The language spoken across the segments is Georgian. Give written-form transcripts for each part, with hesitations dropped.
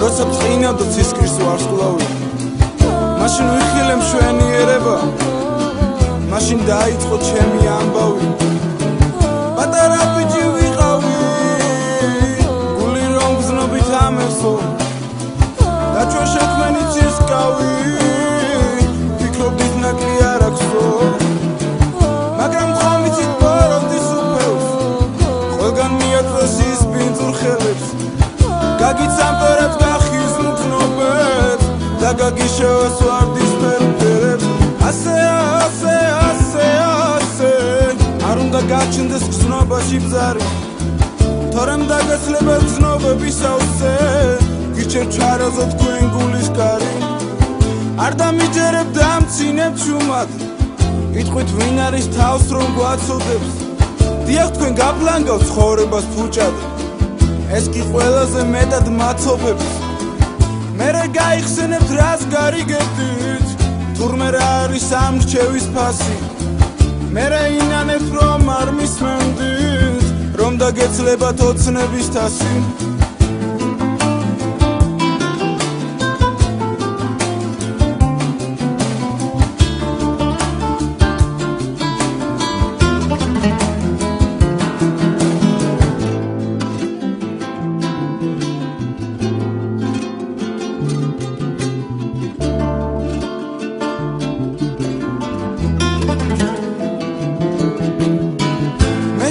როცა წინა და ცისკრის ვარსკვლავი მაშინ ვიხილე მშვენიერება მაშინ დაიწყო ჩემი ამბავი პატარა ბიჭი ვიყავი გული რომ გზნობით ამესო დაჩვა შექმენი ცისკავი ფიქრობდით ნაკლი არ აქვსო მაგრამ ხომ იცით ბოროტის უფევს ყველგან მიაწვეს ის ბინძურ ხელებს გაგიცამპერად გახიზმთნობეთ და გაგიშევეს ვარდის ფერფერებს ასე არ უნდა გაჩნდეს გზნობაში ბზარი თორემ დაგეცლებათ გზნობების ავზე გიჩერდ ჩარაზო თქვენ გულის კარი არ დამიჯერებ დამცინებ ჩუმად იტყვით ვინ არის თავს რომ გვაცოდებს დიახ თქვენ გაპლანგავთ ცხოვრებას ფუჭად ეს კი ყველაზე მეტად მაცობებს მერე გაიხსენებთ რას გარიგებდით თურმე რა არის ამ რჩევის ფასი მერე ინანებთ რომ არ მისმენდით რომ დაგეცლებათ ოცნების თასი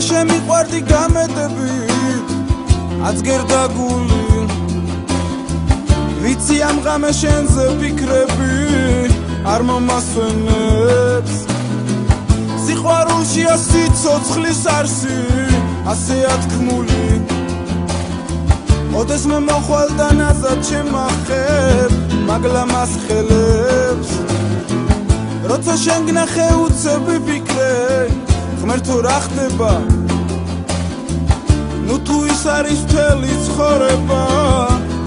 შემიყვარდი გამედებით აცგერდა გული ვიცი ამ ღამე შენზე ვფიქრები არ მომასვენებს სიყვარულშია სიცოცხლის არსი ასეა თქმული ოდეს მე მოხვალდა ნაზად შემახებ მაგლა მას ხელებს როცა შენ გნახე უცები ფიქრე ღმერთო რა ხდება ნუ თუ ის არის მთელი ცხოვრება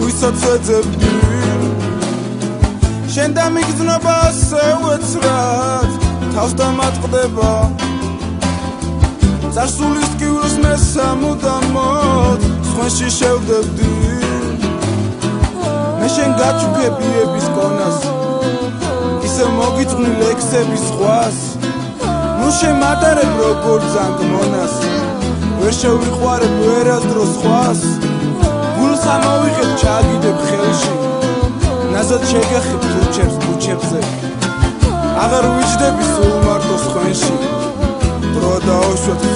ვისაც ვეძებდი შენ დამიგზნობა ასე უეცრად თავს დამატყდება წარსულის ტკივილს მე სამუდამოდ სხვენში შევდებდი მე შენ გაჩუქებიების კონას ისე მოგიწვნი ლექსების ზღვას ნუ შემატარებ როგორ ზანგ მონას ვერ შევიყვარებ ვერასდრო სხვას გულს ამოვიღებ ჩაგიდებ ხელში ნაზად შეგახებ თუჩებს ქუჩებზე აღარ ვიჯდები სულ მარტო სხვენში დრო დაუშვათ